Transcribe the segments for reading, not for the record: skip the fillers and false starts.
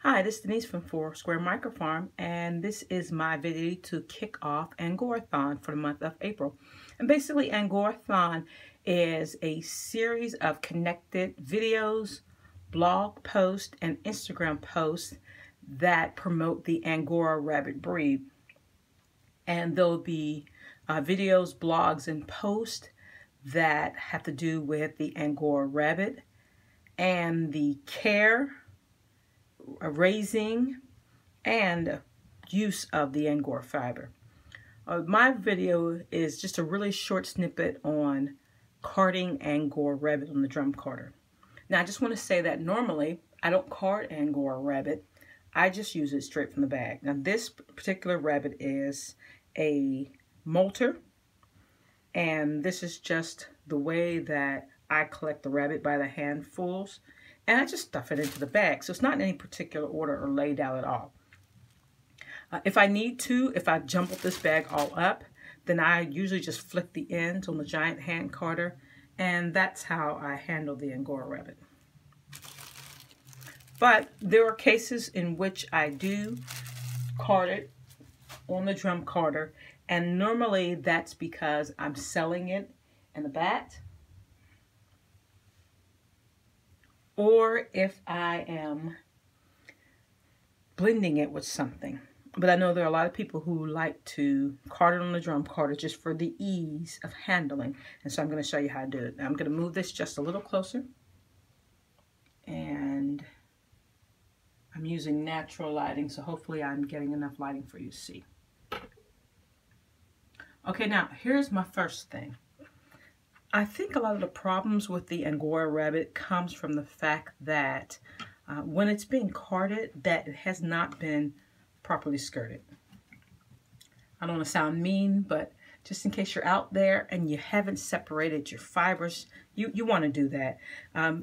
Hi, this is Denise from Foursquare Microfarm, and this is my video to kick off Angorathon for the month of April. And basically, Angorathon is a series of connected videos, blog posts, and Instagram posts that promote the Angora rabbit breed. And there'll be videos, blogs, and posts that have to do with the Angora rabbit and the care, raising, and use of the Angora fiber. My video is just a really short snippet on carding Angora rabbit on the drum carder. Now I just want to say that normally I don't card Angora rabbit. I just use it straight from the bag. Now this particular rabbit is a molter, and this is just the way that I collect the rabbit by the handfuls, and I just stuff it into the bag. So it's not in any particular order or laid out at all. If I need to, if I jumble this bag all up, then I usually just flick the ends on the giant hand carder, and that's how I handle the Angora rabbit. But there are cases in which I do card it on the drum carder, and normally that's because I'm selling it in the bat, or if I am blending it with something. But I know there are a lot of people who like to card it on the drum carder just for the ease of handling. And so I'm going to show you how to do it. Now I'm going to move this just a little closer. And I'm using natural lighting, so hopefully I'm getting enough lighting for you to see. Okay, now here's my first thing. I think a lot of the problems with the Angora rabbit comes from the fact that when it's being carded, that it has not been properly skirted. I don't want to sound mean, but just in case you're out there and you haven't separated your fibers, you want to do that.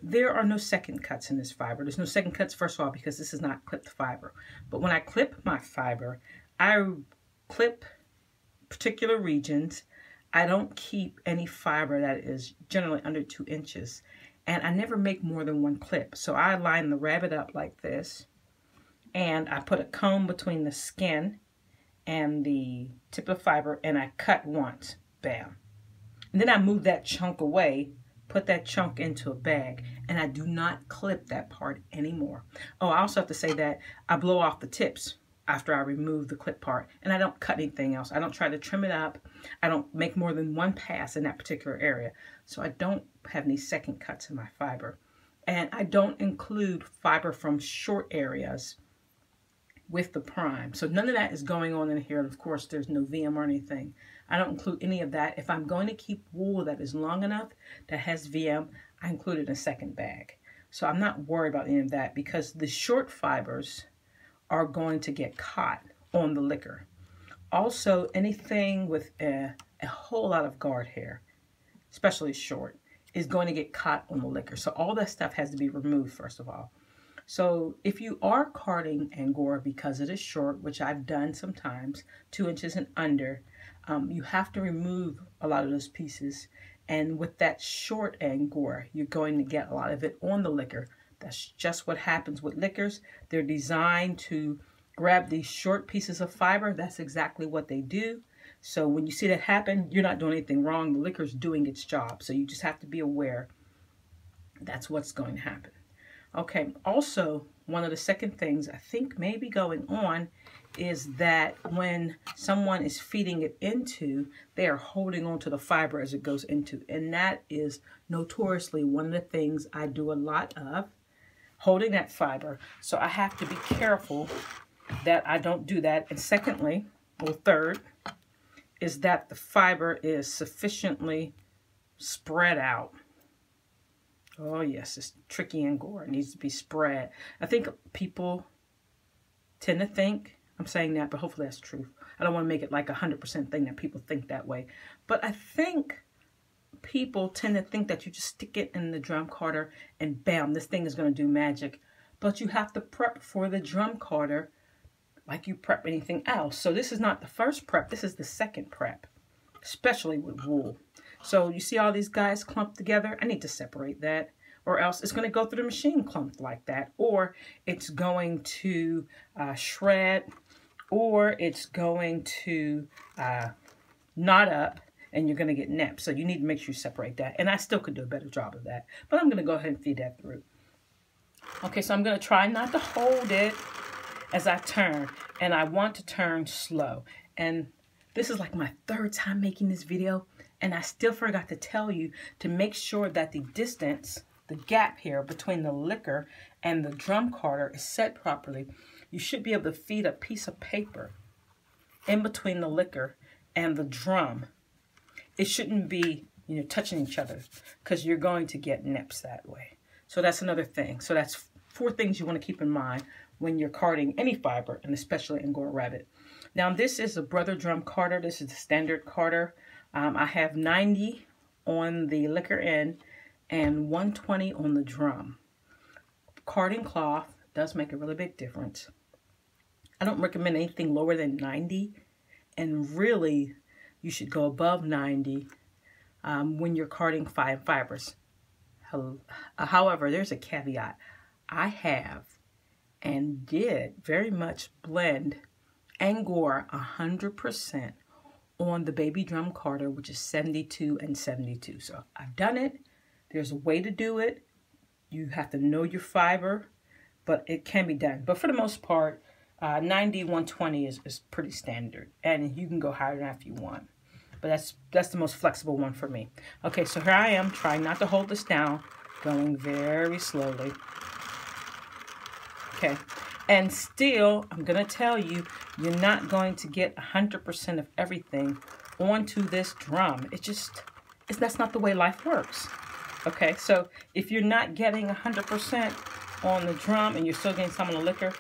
There are no second cuts in this fiber. There's no second cuts, first of all, because this is not clipped fiber. But when I clip my fiber, I clip particular regions. I don't keep any fiber that is generally under 2 inches. And I never make more than one clip. So I line the rabbit up like this. And I put a comb between the skin and the tip of fiber, and I cut once. Bam. And then I move that chunk away, put that chunk into a bag, and I do not clip that part anymore. Oh, I also have to say that I blow off the tips after I remove the clip part, and I don't cut anything else. I don't try to trim it up. I don't make more than one pass in that particular area. So I don't have any second cuts in my fiber. And I don't include fiber from short areas with the prime. So none of that is going on in here. And of course, there's no VM or anything. I don't include any of that. If I'm going to keep wool that is long enough, that has VM, I include it in a second bag. So I'm not worried about any of that, because the short fibers are going to get caught on the liquor. Also, anything with a whole lot of guard hair, especially short, is going to get caught on the liquor. So all that stuff has to be removed, first of all. So if you are carding Angora because it is short, which I've done sometimes, 2 inches and under, you have to remove a lot of those pieces. And with that short Angora, you're going to get a lot of it on the liquor. That's just what happens with liquors. They're designed to grab these short pieces of fiber. That's exactly what they do. So when you see that happen, you're not doing anything wrong. The liquor's doing its job. So you just have to be aware that's what's going to happen. Okay, also, one of the second things I think may be going on is that when someone is feeding it into, they are holding on to the fiber as it goes into. And that is notoriously one of the things I do a lot of, holding that fiber. So I have to be careful that I don't do that. And secondly, or third, is that the fiber is sufficiently spread out. Oh yes, it's tricky Angora. It needs to be spread. I think people tend to think, I'm saying that, but hopefully that's true. I don't want to make it like 100% thing that people think that way. But I think people tend to think that you just stick it in the drum carder and bam, this thing is going to do magic. But you have to prep for the drum carder like you prep anything else. So this is not the first prep, this is the second prep, especially with wool. So you see all these guys clumped together? I need to separate that. or else it's going to go through the machine clumped like that, or it's going to shred, or it's going to knot up and you're going to get nips. So you need to make sure you separate that. And I still could do a better job of that, but I'm going to go ahead and feed that through. Okay, so I'm going to try not to hold it as I turn, and I want to turn slow. And this is like my third time making this video, and I still forgot to tell you to make sure that the distance, the gap here between the liquor and the drum carder is set properly. You should be able to feed a piece of paper in between the liquor and the drum. It shouldn't be, you know, touching each other, because you're going to get nips that way. So that's another thing. So that's 4 things you want to keep in mind when you're carding any fiber, and especially Angora rabbit. Now this is a brother drum carder. This is the standard carder. I have 90 on the liquor end and 120 on the drum. Carding cloth does make a really big difference. I don't recommend anything lower than 90, and really you should go above 90 when you're carding fibers. However, there's a caveat. I have and did very much blend Angora 100% on the baby drum carder, which is 72 and 72. So I've done it. There's a way to do it. You have to know your fiber, but it can be done. But for the most part, 90, 120 is pretty standard. And you can go higher than that if you want. But that's the most flexible one for me. Okay, so here I am trying not to hold this down, going very slowly. Okay, and still, I'm going to tell you, you're not going to get 100% of everything onto this drum. That's not the way life works. Okay, so if you're not getting 100% on the drum and you're still getting some of the liquor,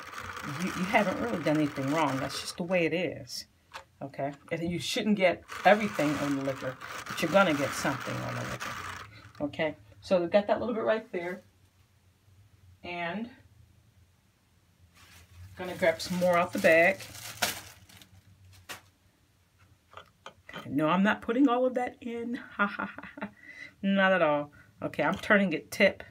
you haven't really done anything wrong. That's just the way it is. Okay, and you shouldn't get everything on the liquor, but you're going to get something on the liquor. Okay, so we've got that little bit right there. And I'm going to grab some more out the bag. Okay, no, I'm not putting all of that in. Ha ha ha. Not at all. Okay, I'm turning it tip.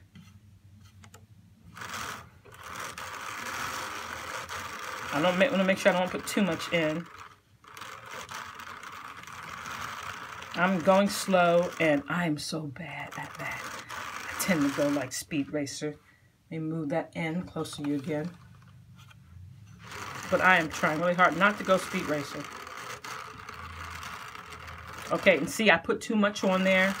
I want to make sure I don't put too much in. I'm going slow, and I'm so bad at that. I tend to go like Speed Racer. Let me move that in close to you again. But I am trying really hard not to go Speed Racer. Okay, and see, I put too much on there.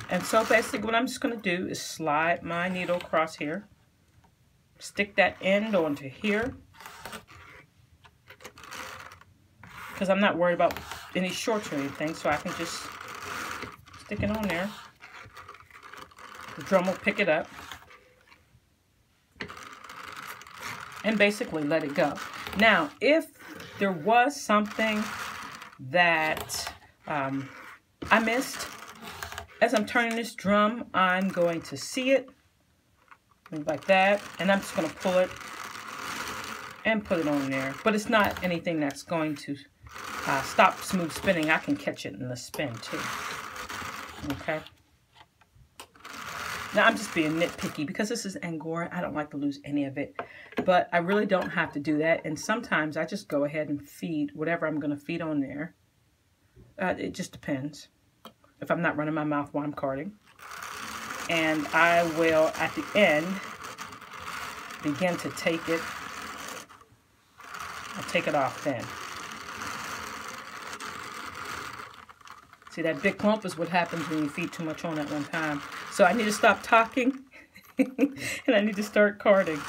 And so basically what I'm just going to do is slide my needle across here. Stick that end onto here. Because I'm not worried about any shorts or anything, so I can just stick it on there. The drum will pick it up. And basically let it go. Now, if there was something that I missed, as I'm turning this drum, I'm going to see it, like that, and I'm just going to pull it and put it on there. But it's not anything that's going to stop smooth spinning. I can catch it in the spin too. Okay. Now I'm just being nitpicky because this is Angora. I don't like to lose any of it, but I really don't have to do that. And sometimes I just go ahead and feed whatever I'm going to feed on there. It just depends if I'm not running my mouth while I'm carding. And I will, at the end, begin to take it. I'll take it off then. See, that big clump is what happens when you feed too much on at one time. So I need to stop talking and I need to start carding.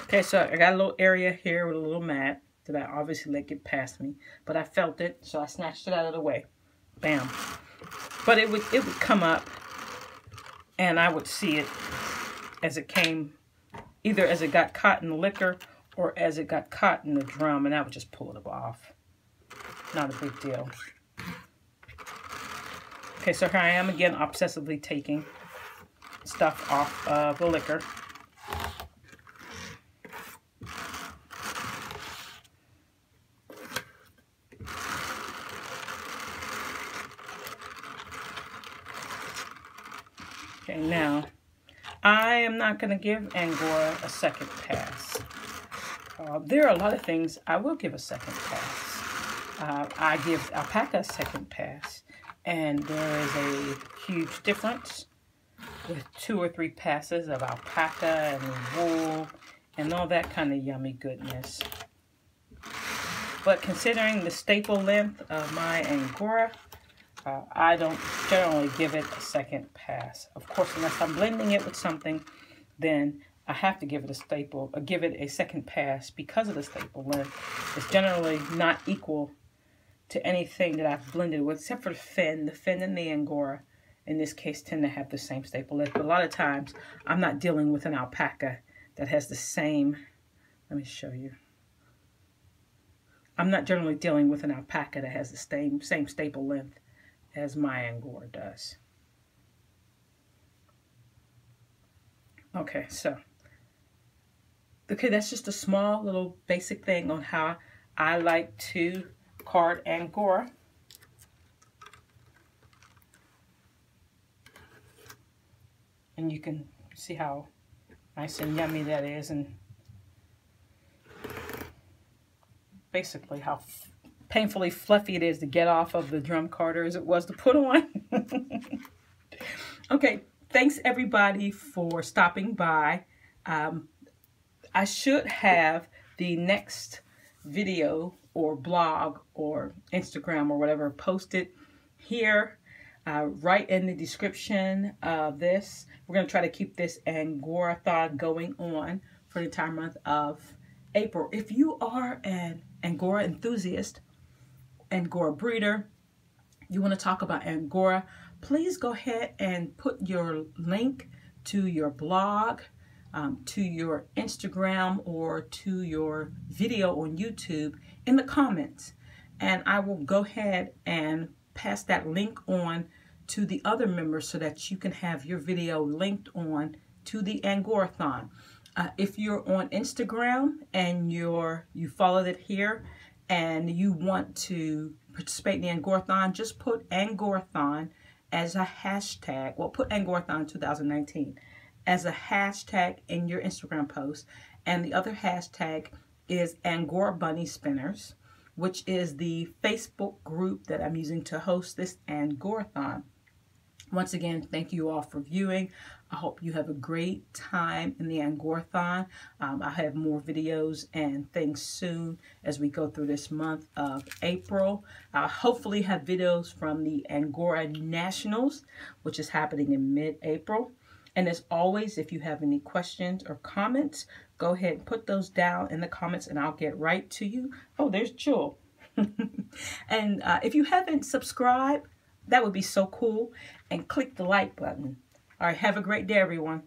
Okay, so I got a little area here with a little mat that I obviously let get past me, but I felt it, so I snatched it out of the way. Bam. But it would come up, and I would see it as it came, either as it got caught in the liquor or as it got caught in the drum, and I would just pull it off. Not a big deal. Okay, so here I am again, obsessively taking stuff off of the liquor. Okay, now, I am not going to give Angora a second pass. There are a lot of things I will give a second pass. I give alpaca a second pass, and there is a huge difference with 2 or 3 passes of alpaca and wool and all that kind of yummy goodness. But considering the staple length of my Angora, I don't generally give it a second pass. Of course, unless I'm blending it with something, then I have to give it a second pass because of the staple length. It's generally not equal to anything that I've blended with, except for the fin. The fin and the Angora, in this case, tend to have the same staple length. But a lot of times, I'm not dealing with an alpaca that has the same. Let me show you. I'm not generally dealing with an alpaca that has the same staple length as my Angora does. Okay, so, that's just a small little basic thing on how I like to card Angora. And you can see how nice and yummy that is, and basically how painfully fluffy it is to get off of the drum carder as it was to put on. Okay, thanks everybody for stopping by. I should have the next video or blog or Instagram or whatever posted here right in the description of this. We're going to try to keep this Angora-thon going on for the entire month of April. If you are an Angora enthusiast, Angora breeder, you want to talk about Angora, please go ahead and put your link to your blog, to your Instagram, or to your video on YouTube in the comments. And I will go ahead and pass that link on to the other members so that you can have your video linked on to the Angora-thon. If you're on Instagram and you followed it here and you want to participate in the Angora-thon, just put Angora-thon as a hashtag. Well, put Angora-thon 2019 as a hashtag in your Instagram post. And the other hashtag is Angora Bunny Spinners, which is the Facebook group that I'm using to host this Angora-thon. Once again, thank you all for viewing. I hope you have a great time in the Angora-thon. I'll have more videos and things soon as we go through this month of April. I'll hopefully have videos from the Angora Nationals, which is happening in mid-April. And as always, if you have any questions or comments, go ahead and put those down in the comments and I'll get right to you. Oh, there's Jewel. And if you haven't subscribed, that would be so cool. And click the like button. All right, have a great day, everyone.